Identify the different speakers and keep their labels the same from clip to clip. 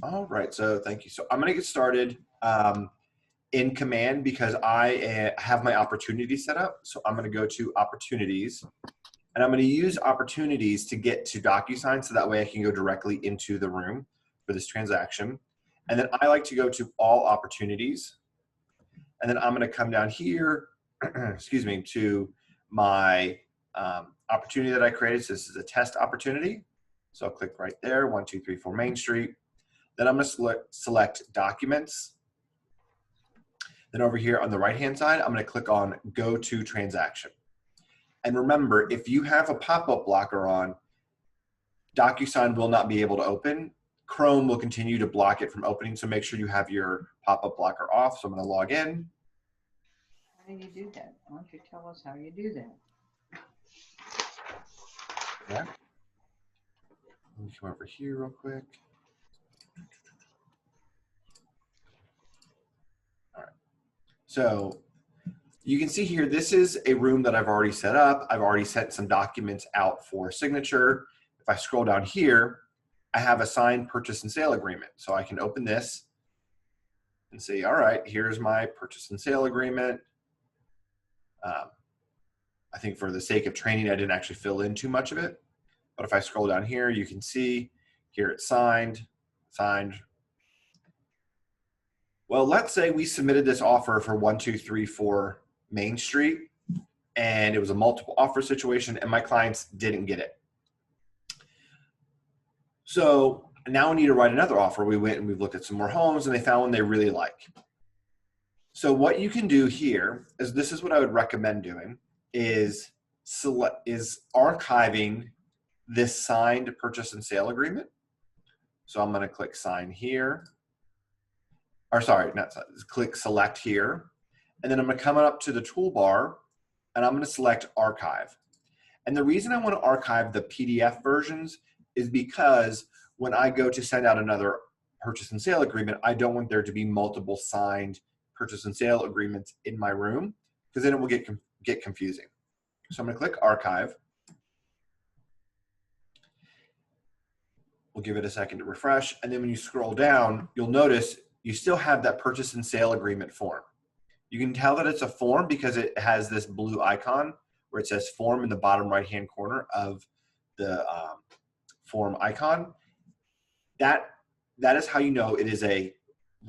Speaker 1: All right, so thank you. So I'm gonna get started in Command because I have my opportunity set up. So I'm gonna go to Opportunities, and I'm gonna use Opportunities to get to DocuSign so that way I can go directly into the room for this transaction. And then I like to go to All Opportunities, and then I'm gonna come down here, excuse me, to my opportunity that I created. So this is a test opportunity. So I'll click right there, 1234 Main Street. Then I'm going to select Documents. Then over here on the right-hand side, I'm going to click on Go to Transaction. And remember, if you have a pop-up blocker on, DocuSign will not be able to open. Chrome will continue to block it from opening, so make sure you have your pop-up blocker off. So I'm going to log in.
Speaker 2: How do you do that? Why don't you tell us how you do that?
Speaker 1: Yeah. Let me come over here real quick. All right. So you can see here, this is a room that I've already set up. I've already sent some documents out for signature. If I scroll down here, I have a signed purchase and sale agreement. So I can open this and say, all right, here's my purchase and sale agreement. I think for the sake of training, I didn't actually fill in too much of it. But if I scroll down here, you can see here it's signed. Well, let's say we submitted this offer for 1234 Main Street, and it was a multiple offer situation, and my clients didn't get it. So now we need to write another offer. We went and we've looked at some more homes, and they found one they really like. So what you can do here is, this is what I would recommend doing, is archiving this signed purchase and sale agreement. So I'm going to click sign here. Or sorry, not sign, click select here. And then I'm going to come up to the toolbar and I'm going to select archive. And the reason I want to archive the PDF versions is because when I go to send out another purchase and sale agreement, I don't want there to be multiple signed purchase and sale agreements in my room, because then it will get confusing. So I'm going to click archive. We'll give it a second to refresh. And then when you scroll down, you'll notice you still have that purchase and sale agreement form. You can tell that it's a form because it has this blue icon where it says form in the bottom right-hand corner of the form icon. That is how you know it is a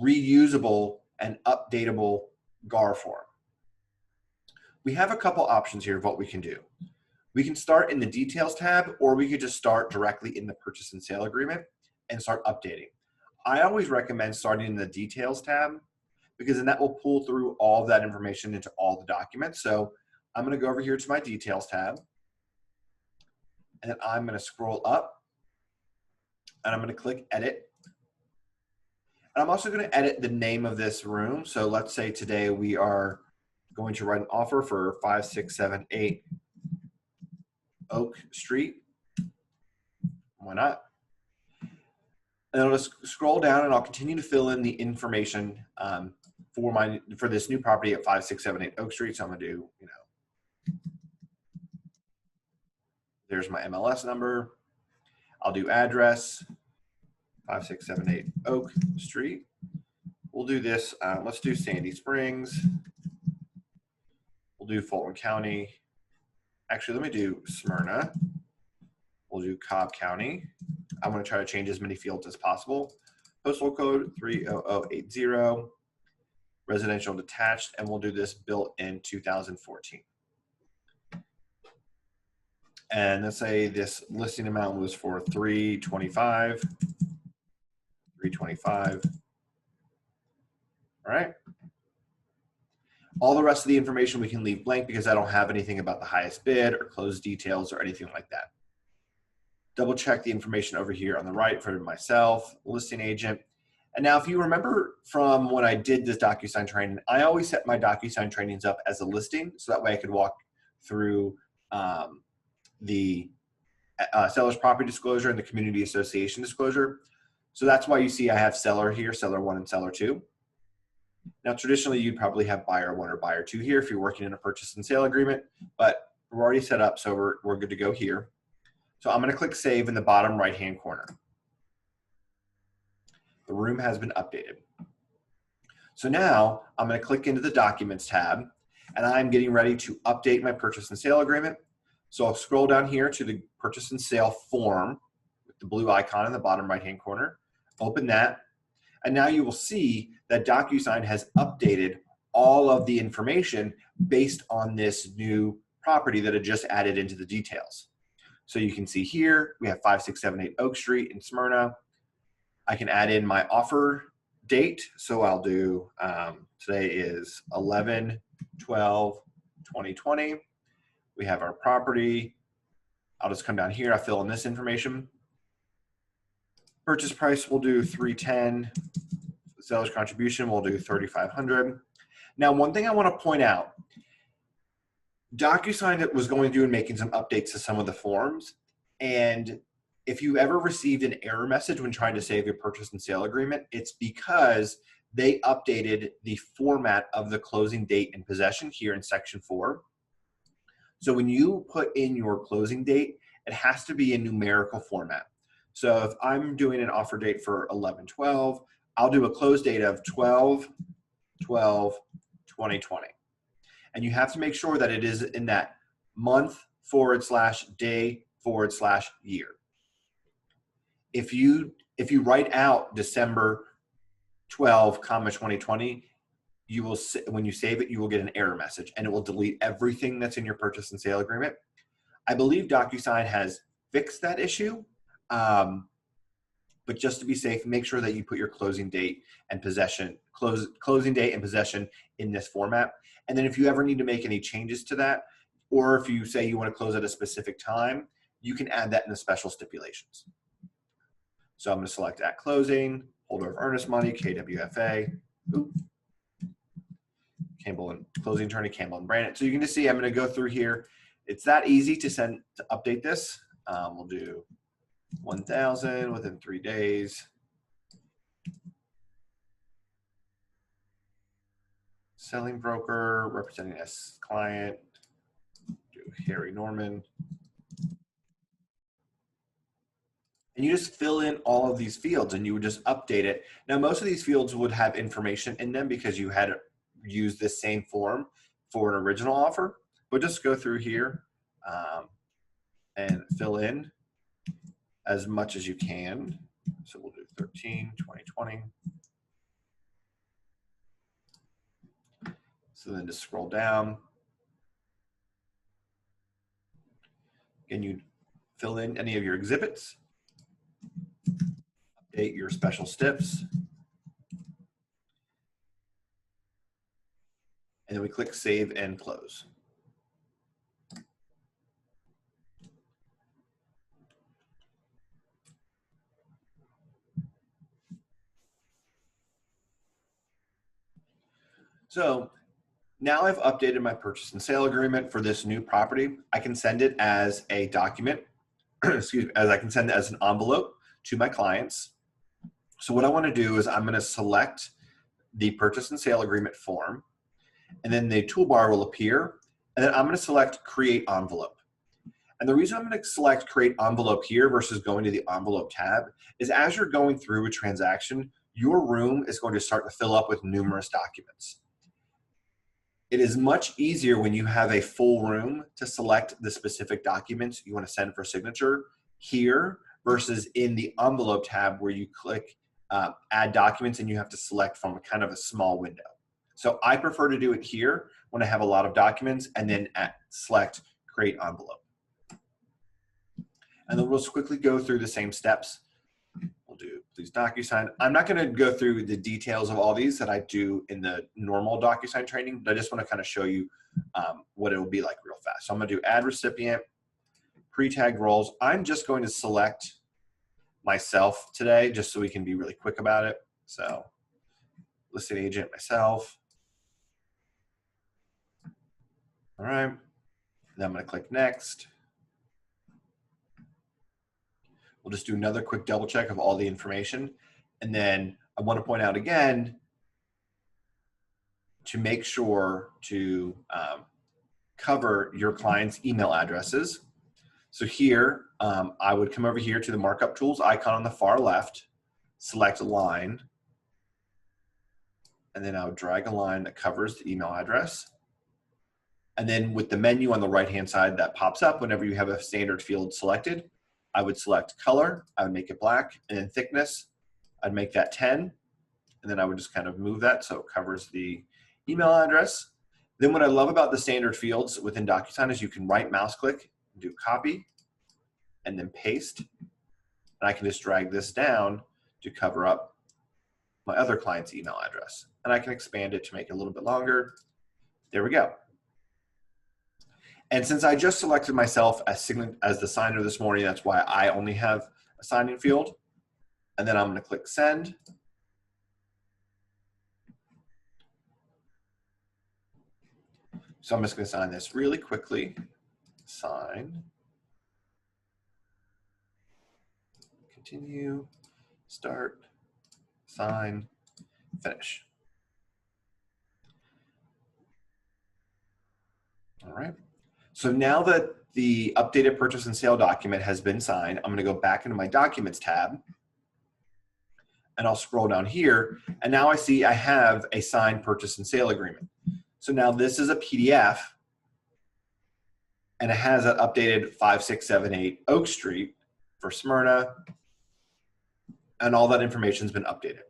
Speaker 1: reusable and updatable GAR form. We have a couple options here of what we can do. We can start in the details tab, or we could just start directly in the purchase and sale agreement and start updating. I always recommend starting in the details tab, because then that will pull through all of that information into all the documents. So I'm going to go over here to my details tab, and then I'm going to scroll up, and I'm going to click edit. And I'm also going to edit the name of this room. So let's say today we are going to write an offer for 5678 Oak Street. Why not? And I'll just scroll down and I'll continue to fill in the information for this new property at 5678 Oak Street. So I'm gonna do, there's my MLS number. I'll do address, 5678 Oak Street. We'll do this, let's do Sandy Springs. We'll do Fulton County. Actually, let me do Smyrna. We'll do Cobb County. I'm going to try to change as many fields as possible. Postal code 30080. Residential detached, and we'll do this built in 2014. And let's say this listing amount was for 325. 325. All right. All the rest of the information we can leave blank because I don't have anything about the highest bid or closed details or anything like that. Double check the information over here on the right for myself, listing agent. And now if you remember from when I did this DocuSign training, I always set my DocuSign trainings up as a listing, so that way I could walk through the seller's property disclosure and the community association disclosure. So that's why you see I have seller here, seller 1 and seller 2. Now, traditionally, you'd probably have buyer 1 or buyer 2 here if you're working in a purchase and sale agreement, but we're already set up, so we're good to go here. So I'm going to click Save in the bottom right-hand corner. The room has been updated. So now I'm going to click into the Documents tab, and I'm getting ready to update my purchase and sale agreement. So I'll scroll down here to the purchase and sale form with the blue icon in the bottom right-hand corner. Open that, and now you will see that DocuSign has updated all of the information based on this new property that it just added into the details. So you can see here, we have 5678 Oak Street in Smyrna. I can add in my offer date. So I'll do, today is 11/12/2020. We have our property. I'll just come down here, I fill in this information. Purchase price, we'll do $310. Seller's contribution, we'll do $3,500. Now, one thing I want to point out, DocuSign was going through and making some updates to some of the forms. And if you ever received an error message when trying to save your purchase and sale agreement, it's because they updated the format of the closing date and possession here in section 4. So when you put in your closing date, it has to be in numerical format. So if I'm doing an offer date for 11/12, I'll do a close date of 12/12/2020. And you have to make sure that it is in that month/day/year. If you write out December 12/2020, you will, when you save it, you will get an error message, and it will delete everything that's in your purchase and sale agreement. I believe DocuSign has fixed that issue, but just to be safe, make sure that you put your closing date and possession, closing date and possession in this format. And then if you ever need to make any changes to that, or if you say you want to close at a specific time, you can add that in the special stipulations. So I'm going to select at closing, holder of earnest money, KWFA, Campbell and closing attorney, Campbell and Brandon. So you can just see I'm going to go through here. It's that easy to update this. We'll do 1,000 within 3 days. Selling broker representing S client. Do Harry Norman. And you just fill in all of these fields and you would just update it. Now, most of these fields would have information in them because you had used this same form for an original offer, but just go through here and fill in as much as you can. So we'll do 13/2020. So then just scroll down. And you fill in any of your exhibits. Update your special stips. And then we click Save and Close. So now I've updated my purchase and sale agreement for this new property. I can send it as a document, excuse me, I can send it as an envelope to my clients. So what I want to do is I'm going to select the purchase and sale agreement form, and then the toolbar will appear, and then I'm going to select Create Envelope. And the reason I'm going to select Create Envelope here versus going to the Envelope tab is as you're going through a transaction, your room is going to start to fill up with numerous documents. It is much easier when you have a full room to select the specific documents you want to send for signature here versus in the Envelope tab where you click Add Documents and you have to select from kind of a small window. So I prefer to do it here when I have a lot of documents and then select Create Envelope. And then we'll just quickly go through the same steps. We'll do please DocuSign. I'm not going to go through the details of all these that I do in the normal DocuSign training, but I just want to kind of show you what it will be like real fast. So I'm going to do Add Recipient, Pre-tagged roles. I'm just going to select myself today just so we can be really quick about it. So listed agent, myself. All right. Then I'm going to click Next. We'll just do another quick double check of all the information. And then I want to point out again to make sure to cover your client's email addresses. So here, I would come over here to the markup tools icon on the far left, select a line, and then I would drag a line that covers the email address. And then with the menu on the right-hand side that pops up whenever you have a standard field selected, I would select color, I would make it black, and then thickness, I'd make that 10, and then I would just kind of move that so it covers the email address. Then what I love about the standard fields within DocuSign is you can right mouse click, do copy, and then paste. And I can just drag this down to cover up my other client's email address. And I can expand it to make it a little bit longer. There we go. And since I just selected myself as the signer this morning, that's why I only have a signing field. And then I'm going to click send. So I'm just going to sign this really quickly. Sign. Continue. Start. Sign. Finish. All right. So now that the updated purchase and sale document has been signed, I'm going to go back into my Documents tab, and I'll scroll down here, and now I see I have a signed purchase and sale agreement. So now this is a PDF, and it has an updated 5678 Oak Street for Smyrna, and all that information has been updated.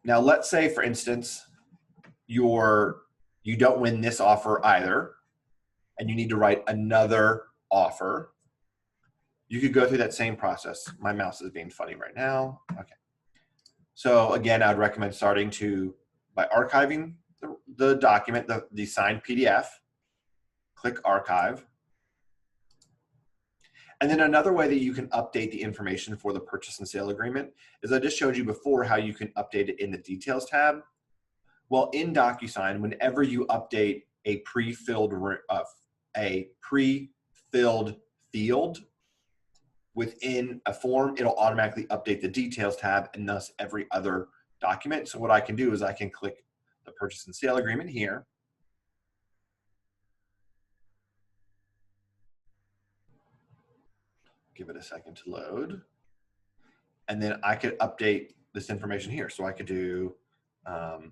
Speaker 1: Now let's say, for instance, you don't win this offer either, and you need to write another offer. You could go through that same process. My mouse is being funny right now. Okay. So again, I would recommend starting by archiving the document, the signed PDF. Click Archive. And then another way that you can update the information for the purchase and sale agreement is I just showed you before how you can update it in the Details tab. Well, in DocuSign, whenever you update a pre-filled field within a form, it'll automatically update the Details tab and thus every other document. So what I can do is I can click the purchase and sale agreement here. Give it a second to load. And then I could update this information here. So I could do, let's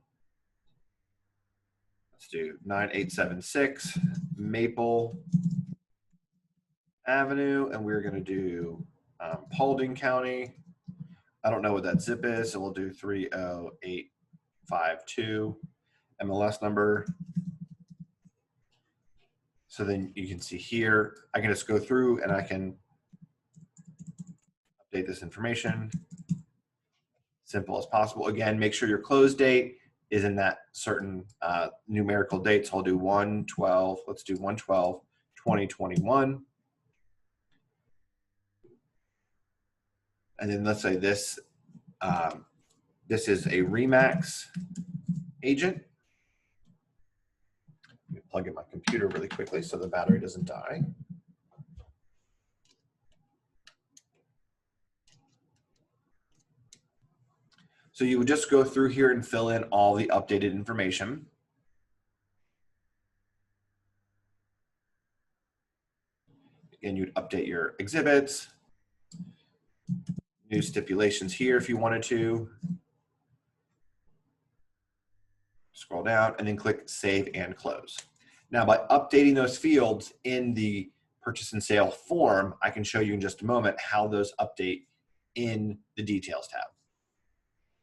Speaker 1: do 9876 Maple Avenue, and we're going to do Paulding County. I don't know what that zip is, so we'll do 30852 MLS number. So then you can see here, I can just go through and I can update this information. Simple as possible. Again, make sure your close date is in that certain numerical date. So I'll do 1/12. Let's do 1/12/2021. And then let's say this is a Remax agent. Let me plug in my computer really quickly so the battery doesn't die. So you would just go through here and fill in all the updated information. Again, you'd update your exhibits, new stipulations here if you wanted to. Scroll down and then click Save and Close. Now, by updating those fields in the purchase and sale form, I can show you in just a moment how those update in the Details tab.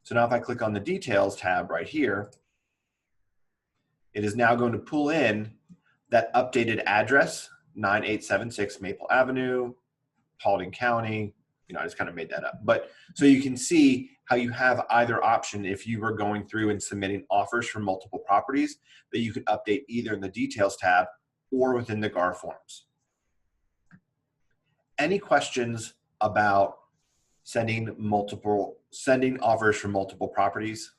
Speaker 1: So now if I click on the Details tab right here, it is now going to pull in that updated address, 9876 Maple Avenue, Paulding County. You know, I just kind of made that up. But so you can see how you have either option if you were going through and submitting offers for multiple properties that you could update either in the Details tab or within the GAR forms. Any questions about sending offers for multiple properties?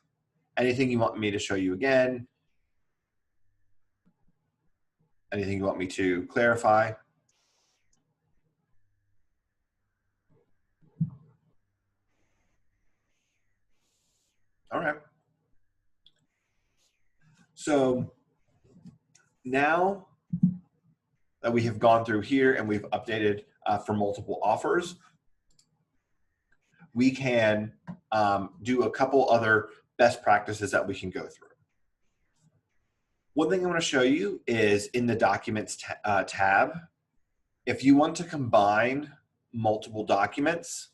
Speaker 1: Anything you want me to show you again? Anything you want me to clarify? All right. So now that we have gone through here and we've updated for multiple offers, we can do a couple other best practices that we can go through. One thing I want to show you is in the Documents tab, if you want to combine multiple documents.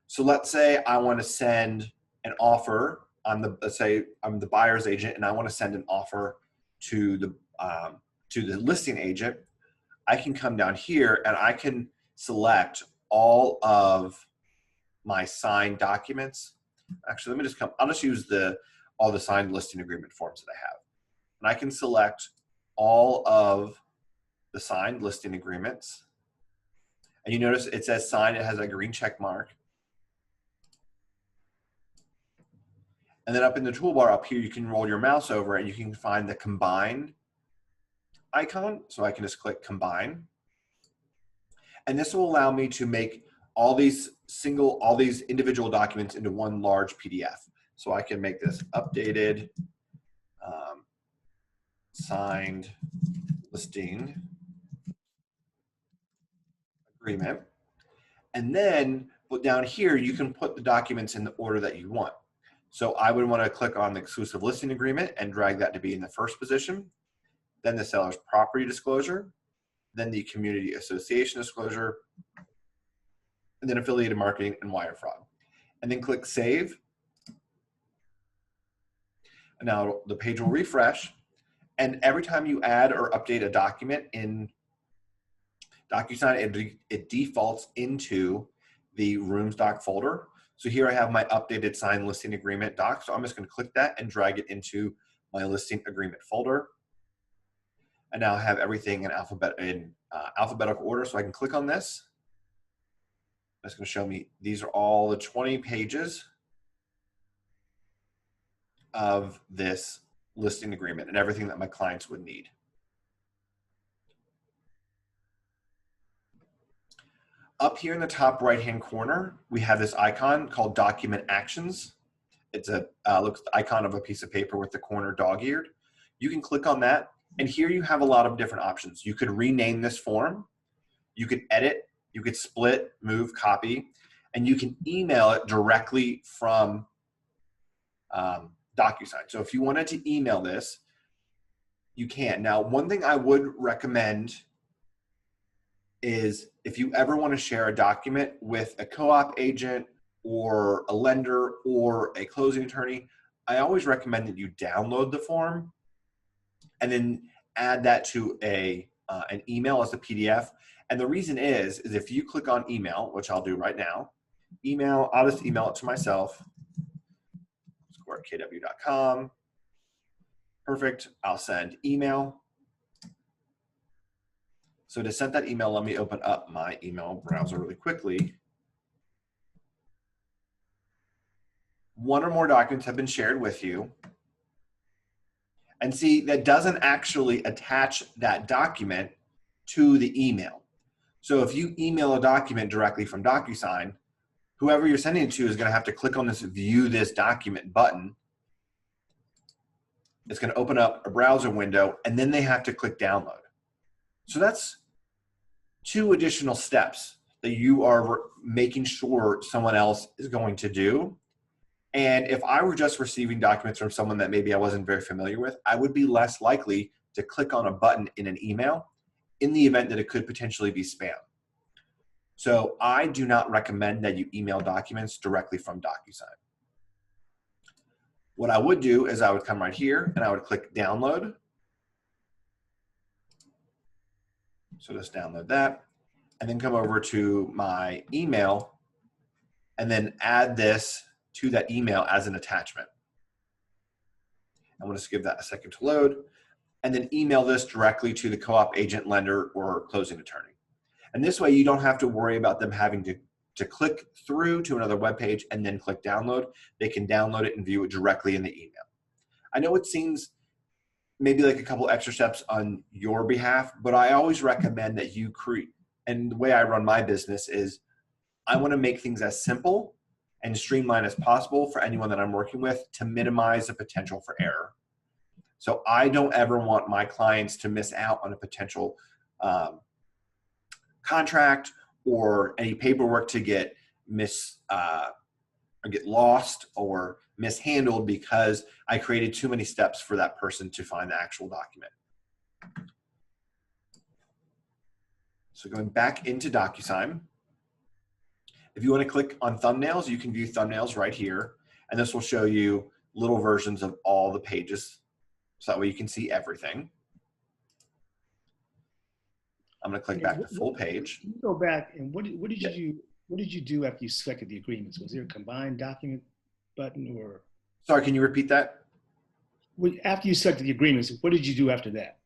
Speaker 1: So let's say I want to send an offer. Let's say I'm the buyer's agent and I want to send an offer to the listing agent. I can come down here and I can select all of my signed documents. Actually, let me just I'll just use all the signed listing agreement forms that I have. And I can select all of the signed listing agreements. And you notice it says signed, it has a green check mark. And then up in the toolbar up here, you can roll your mouse over and you can find the combine icon. So I can just click combine. And this will allow me to make all these individual documents into one large PDF. So I can make this updated signed listing agreement. And then down here, you can put the documents in the order that you want. So I would want to click on the exclusive listing agreement and drag that to be in the first position, then the seller's property disclosure, then the community association disclosure, and then affiliated marketing and wire fraud. And then click save. And now the page will refresh. And every time you add or update a document in DocuSign, it defaults into the Rooms doc folder. So here I have my updated signed listing agreement doc. So I'm just going to click that and drag it into my listing agreement folder. And now I have everything in alphabetical order. So I can click on this. It's going to show me these are all the 20 pages of this listing agreement and everything that my clients would need. Up here in the top right-hand corner, we have this icon called Document Actions. It's looks the icon of a piece of paper with the corner dog-eared. You can click on that, and here you have a lot of different options. You could rename this form, you could edit, you could split, move, copy, and you can email it directly from DocuSign. So if you wanted to email this, you can. Now, one thing I would recommend is if you ever want to share a document with a co-op agent or a lender or a closing attorney, I always recommend that you download the form and then add that to an email as a PDF. And the reason is if you click on email, which I'll do right now, I'll just email it to myself, squarekw.com. Perfect. I'll send email. So to send that email, let me open up my email browser really quickly. One or more documents have been shared with you. And see, that doesn't actually attach that document to the email. So if you email a document directly from DocuSign, whoever you're sending it to is going to have to click on this View This Document button. It's going to open up a browser window, and then they have to click Download. So that's 2 additional steps that you are making sure someone else is going to do. And if I were just receiving documents from someone that maybe I wasn't very familiar with, I would be less likely to click on a button in an email in the event that it could potentially be spam. So I do not recommend that you email documents directly from DocuSign. What I would do is I would come right here and I would click Download. So just download that and then come over to my email and then add this to that email as an attachment. I'm going to give that a second to load and then email this directly to the co-op agent, lender, or closing attorney. And this way you don't have to worry about them having to click through to another web page and then click download. They can download it and view it directly in the email. I know it seems maybe like a couple extra steps on your behalf, but I always recommend that you create, and the way I run my business is I want to make things as simple and streamlined as possible for anyone that I'm working with to minimize the potential for error. So I don't ever want my clients to miss out on a potential contract or any paperwork to get or get lost or mishandled because I created too many steps for that person to find the actual document. So going back into DocuSign, if you want to click on thumbnails, you can view thumbnails right here. And this will show you little versions of all the pages. So that way you can see everything. I'm going to click back to full page.
Speaker 3: Can you go back and what did you do? What did you do after you selected the agreements? Was there a combined document button or?
Speaker 1: Sorry, can you repeat that?
Speaker 3: After you selected the agreements, what did you do after that?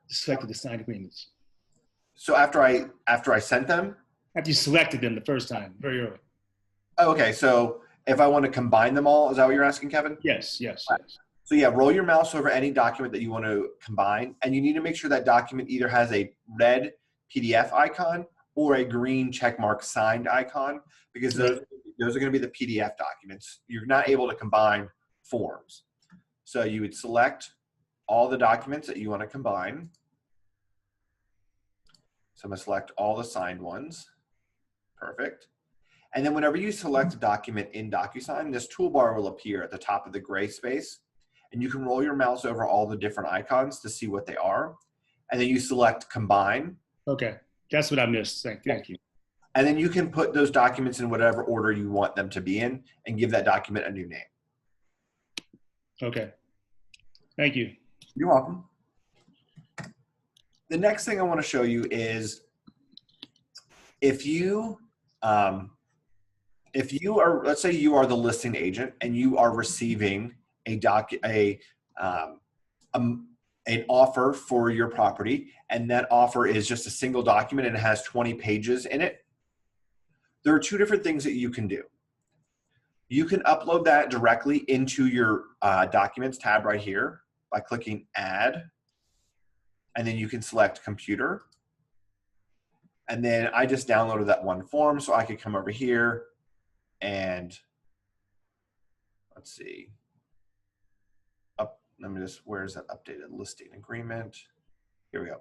Speaker 3: Selected the signed agreements.
Speaker 1: So after I sent them?
Speaker 3: After you selected them the first time, very early.
Speaker 1: Oh, okay, so if I want to combine them all, is that what you're asking, Kevin?
Speaker 3: Yes, yes, yes.
Speaker 1: So yeah, roll your mouse over any document that you want to combine, and you need to make sure that document either has a red PDF icon or a green checkmark signed icon, because those are going to be the PDF documents. You're not able to combine forms. So you would select all the documents that you want to combine. So I'm going to select all the signed ones. Perfect. And then whenever you select a document in DocuSign, this toolbar will appear at the top of the gray space. And you can roll your mouse over all the different icons to see what they are. And then you select Combine.
Speaker 3: Okay, that's what I missed. Thank you.
Speaker 1: And then you can put those documents in whatever order you want them to be in and give that document a new name.
Speaker 3: Okay, thank you.
Speaker 1: You're welcome. The next thing I want to show you is if you are, let's say you are the listing agent and you are receiving an offer for your property, and that offer is just a single document and it has 20 pages in it. There are two different things that you can do. You can upload that directly into your Documents tab right here by clicking Add, and then you can select Computer. And then I just downloaded that one form, so I could come over here and let's see. Let me just, where's that updated listing agreement? Here we go.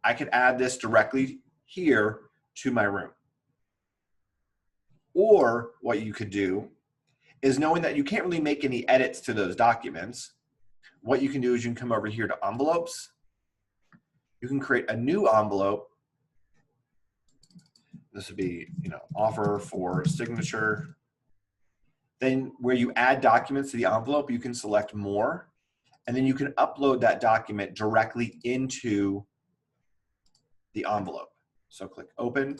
Speaker 1: I could add this directly here to my room. Or what you could do is, knowing that you can't really make any edits to those documents, what you can do is you can come over here to Envelopes. You can create a new envelope. This would be, offer for signature. Then where you add documents to the envelope, you can select More. And then you can upload that document directly into the envelope. So click Open.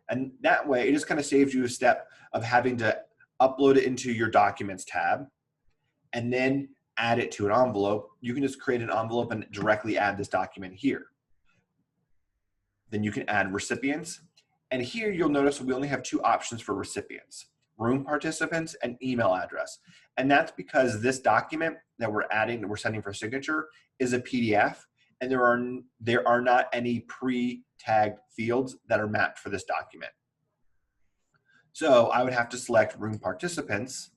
Speaker 1: And that way, it just kind of saves you a step of having to upload it into your Documents tab and then add it to an envelope. You can just create an envelope and directly add this document here. Then you can add recipients. And here you'll notice we only have two options for recipients: room participants and email address. And that's because this document that we're sending for signature is a PDF, and there are not any pre-tagged fields that are mapped for this document. So I would have to select room participants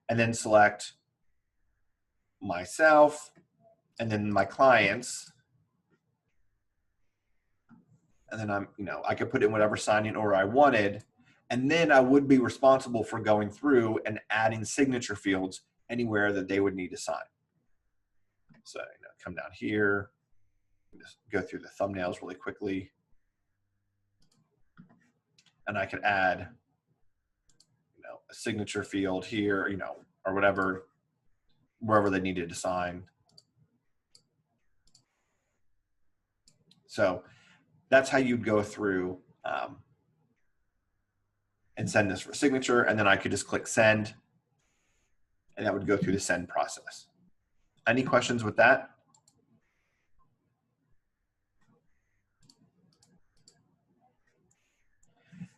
Speaker 1: and then select myself and then my clients. And then I could put in whatever sign-in order I wanted. And then I would be responsible for going through and adding signature fields anywhere that they would need to sign. So come down here, just go through the thumbnails really quickly. And I could add, a signature field here, or whatever, wherever they needed to sign. So that's how you'd go through and send this for signature, and then I could just click Send, and that would go through the send process. Any questions with that?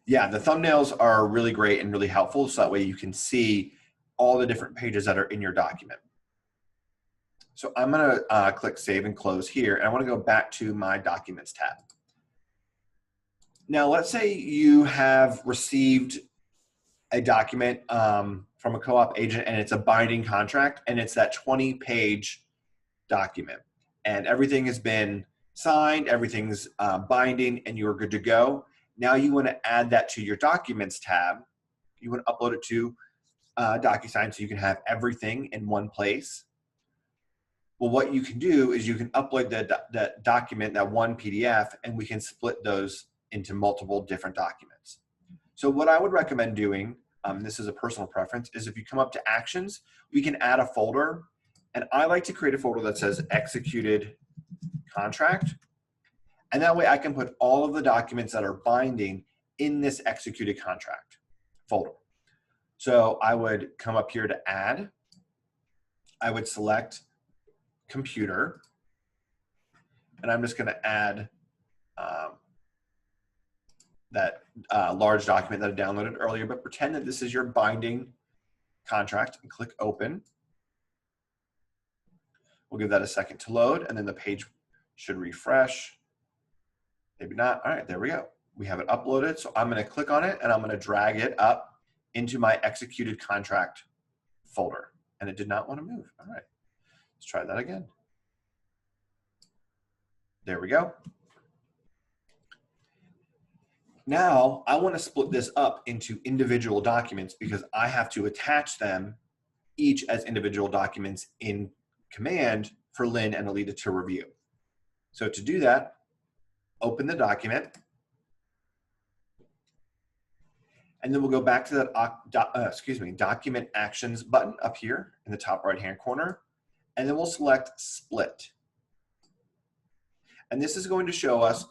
Speaker 1: Yeah, the thumbnails are really great and really helpful, so that way you can see all the different pages that are in your document. So I'm going to click Save and Close here, and I want to go back to my Documents tab. Now, let's say you have received a document from a co-op agent, and it's a binding contract, and it's that 20-page document, and everything has been signed, everything's binding, and you're good to go. Now you want to add that to your Documents tab. You want to upload it to DocuSign so you can have everything in one place. Well, what you can do is you can upload that document, that one PDF, and we can split those into multiple different documents. So what I would recommend doing, this is a personal preference, is if you come up to Actions, we can add a folder. And I like to create a folder that says Executed Contract. And that way I can put all of the documents that are binding in this Executed Contract folder. So I would come up here to Add. I would select Computer, and I'm just going to add that large document that I downloaded earlier, but pretend that this is your binding contract and click Open. We'll give that a second to load, and then the page should refresh. Maybe not. All right, there we go. We have it uploaded, so I'm going to click on it, and I'm going to drag it up into my Executed Contract folder, and it did not want to move. All right, let's try that again. There we go. Now I want to split this up into individual documents because I have to attach them each as individual documents in Command for Lynn and Alita to review. So to do that, open the document, and then we'll go back to that Document Actions button up here in the top right-hand corner, and then we'll select Split. And this is going to show us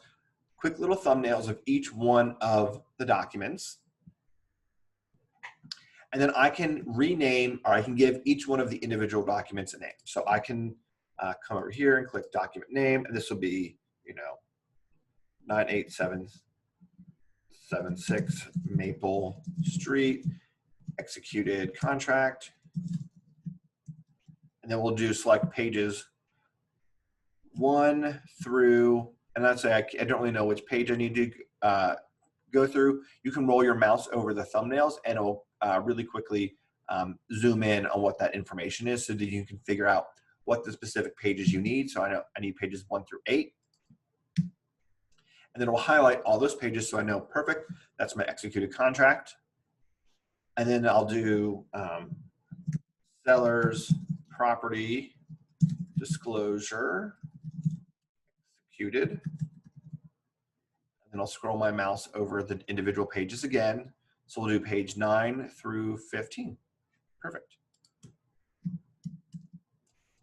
Speaker 1: quick little thumbnails of each one of the documents. And then I can rename, or I can give each one of the individual documents a name. So I can come over here and click Document Name, and this will be, 98776 Maple Street, Executed Contract. And then we'll do select pages 1 through, and let's say I don't really know which page I need to go through. You can roll your mouse over the thumbnails and it will really quickly zoom in on what that information is so that you can figure out what the specific pages you need. So I know I need pages 1 through 8. And then it will highlight all those pages so I know, perfect, that's my executed contract. And then I'll do seller's property disclosure executed. And then I'll scroll my mouse over the individual pages again. So we'll do page 9 through 15. Perfect.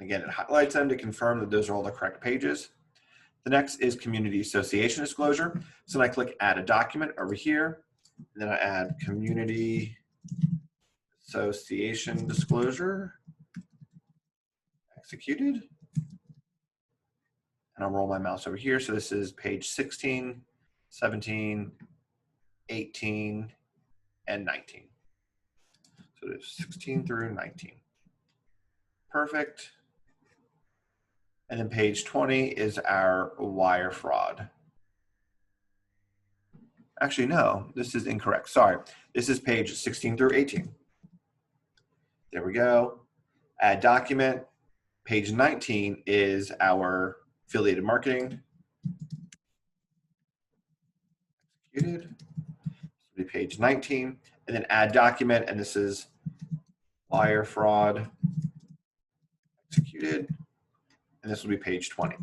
Speaker 1: Again, it highlights them to confirm that those are all the correct pages. The next is community association disclosure. So then I click add a document over here. And then I add community association disclosure executed. And I'll roll my mouse over here. So this is page 16, 17, 18, and 19. So it's 16 through 19. Perfect. And then page 20 is our wire fraud. Actually, no, this is incorrect. Sorry. This is page 16 through 18. There we go. Add document. Page 19 is our affiliated marketing. Executed. This will be page 19. And then add document, and this is wire fraud executed. And this will be page 20.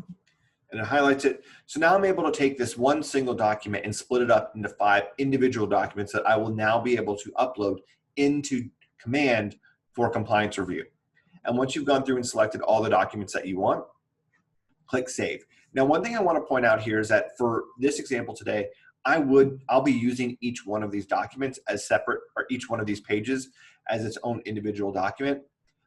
Speaker 1: And it highlights it. So now I'm able to take this one single document and split it up into 5 individual documents that I will now be able to upload into Command for compliance review. And once you've gone through and selected all the documents that you want, click Save. Now, one thing I want to point out here is that for this example today, I'll be using each one of these documents as separate, or each one of these pages as its own individual document.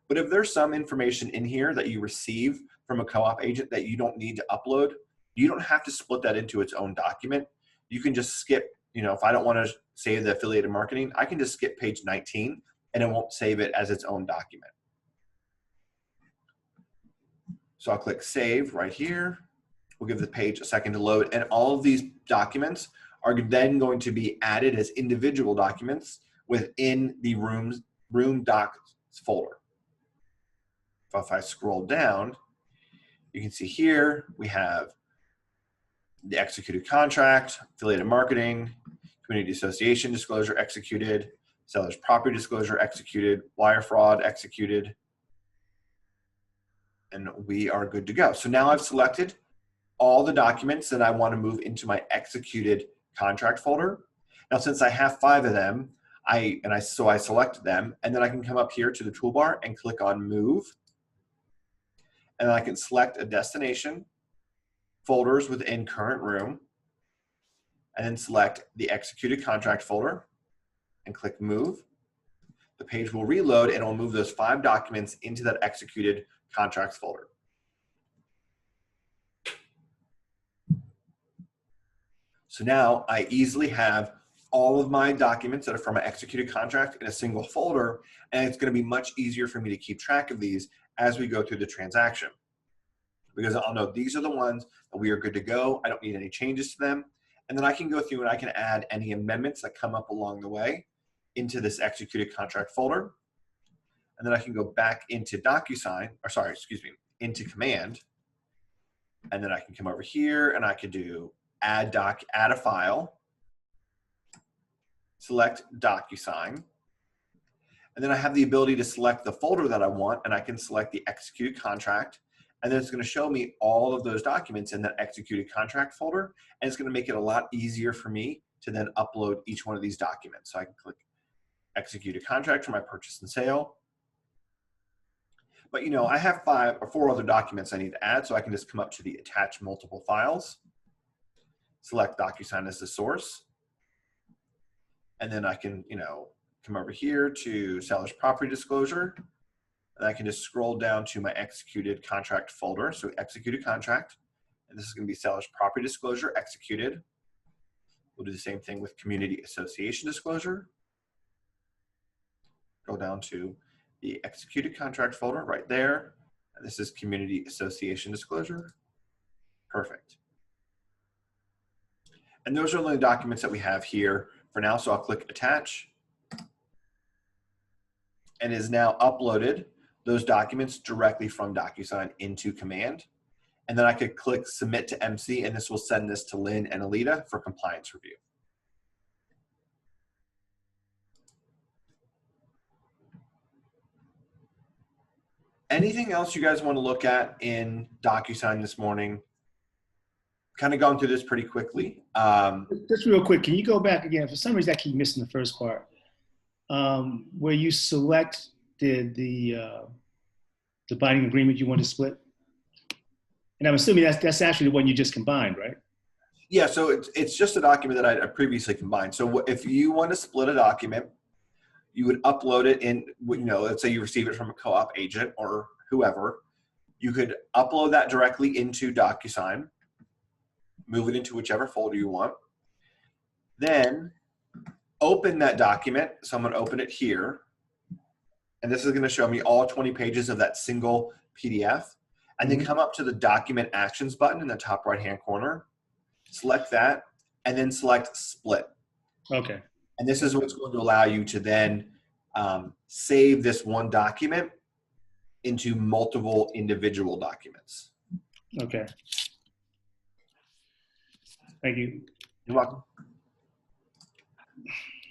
Speaker 1: But if there's some information in here that you receive from a co-op agent that you don't need to upload, you don't have to split that into its own document. You can just skip, if I don't want to save the affiliated marketing, I can just skip page 19 and it won't save it as its own document. So I'll click Save right here. We'll give the page a second to load, and all of these documents are then going to be added as individual documents within the room docs folder. So if I scroll down, you can see here we have the executed contract, affiliated marketing, community association disclosure executed, seller's property disclosure executed, wire fraud executed, and we are good to go. So now I've selected all the documents that I want to move into my executed contract folder. Now, since I have 5 of them, I selected them, and then I can come up here to the toolbar and click on Move, and I can select a destination, folders within current room, and then select the executed contract folder and click Move. The page will reload and it'll move those 5 documents into that executed contracts folder. So now I easily have all of my documents that are from my executed contract in a single folder, and it's going to be much easier for me to keep track of these as we go through the transaction. Because I'll know these are the ones that we are good to go. I don't need any changes to them. And then I can go through and I can add any amendments that come up along the way into this executed contract folder. And then I can go back into DocuSign, or sorry, excuse me, into Command. And then I can come over here and I could do add a file, select DocuSign. And then I have the ability to select the folder that I want, and I can select the executed contract. And then it's going to show me all of those documents in that executed contract folder. And it's going to make it a lot easier for me to then upload each one of these documents. So I can click executed contract for my purchase and sale. But I have 5 or 4 other documents I need to add. So I can just come up to the attach multiple files, select DocuSign as the source. And then I can, come over here to seller's property disclosure. And I can just scroll down to my executed contract folder. So executed contract, and this is going to be seller's property disclosure executed. We'll do the same thing with community association disclosure. Go down to the executed contract folder right there. And this is community association disclosure. Perfect. And those are only the documents that we have here for now. So I'll click attach, and it is now uploaded those documents directly from DocuSign into Command. And then I could click Submit to MC, and this will send this to Lynn and Alita for compliance review. Anything else you guys want to look at in DocuSign this morning? Kind of gone through this pretty quickly.
Speaker 3: Just real quick, can you go back again? For some reason, I keep missing the first part, where you select the binding agreement you want to split. And I'm assuming that's actually the one you just combined, right?
Speaker 1: Yeah, so it's just a document that I previously combined. So if you want to split a document, you would upload it in, let's say you receive it from a co-op agent or whoever. You could upload that directly into DocuSign, move it into whichever folder you want. Then open that document. So I'm going to open it here. And this is going to show me all 20 pages of that single PDF. And then come up to the Document Actions button in the top right-hand corner. Select that, and then select Split.
Speaker 3: Okay.
Speaker 1: And this is what's going to allow you to then save this one document into multiple individual documents.
Speaker 3: Okay. Thank you.
Speaker 1: You're welcome.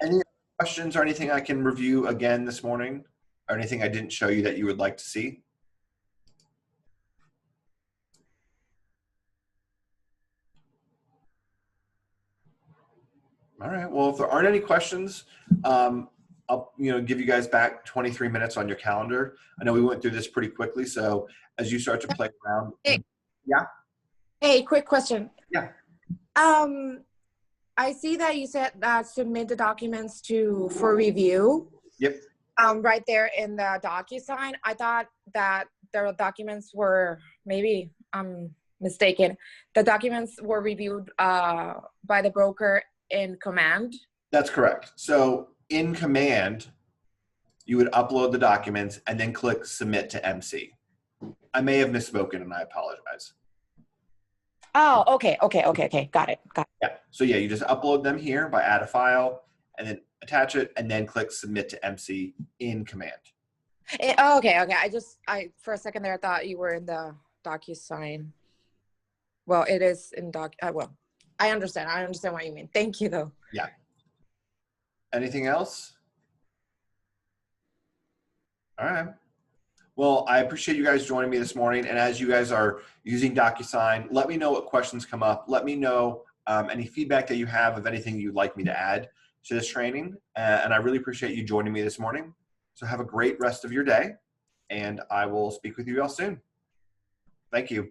Speaker 1: Any questions or anything I can review again this morning? Or anything I didn't show you that you would like to see? All right, well, if there aren't any questions, I'll give you guys back 23 minutes on your calendar. I know we went through this pretty quickly, so as you start to play around.
Speaker 4: Hey.
Speaker 1: Yeah?
Speaker 4: Hey, quick question.
Speaker 1: Yeah.
Speaker 4: I see that you said submit the documents for review.
Speaker 1: Yep.
Speaker 4: Right there in the DocuSign. I thought that the documents were, maybe I'm mistaken, the documents were reviewed by the broker in Command.
Speaker 1: That's correct. So in Command, you would upload the documents and then click Submit to MC. I may have misspoken and I apologize.
Speaker 4: Oh, okay. Got it.
Speaker 1: Yeah. So yeah, you just upload them here by add a file and then attach it and then click Submit to MC in Command.
Speaker 4: Okay. I for a second there, I thought you were in the DocuSign. Well, it is in I understand. I understand what you mean. Thank you, though.
Speaker 1: Yeah. Anything else? All right. Well, I appreciate you guys joining me this morning. And as you guys are using DocuSign, let me know what questions come up. Let me know any feedback that you have of anything you'd like me to add to this training. And I really appreciate you joining me this morning. So have a great rest of your day, and I will speak with you all soon. Thank you.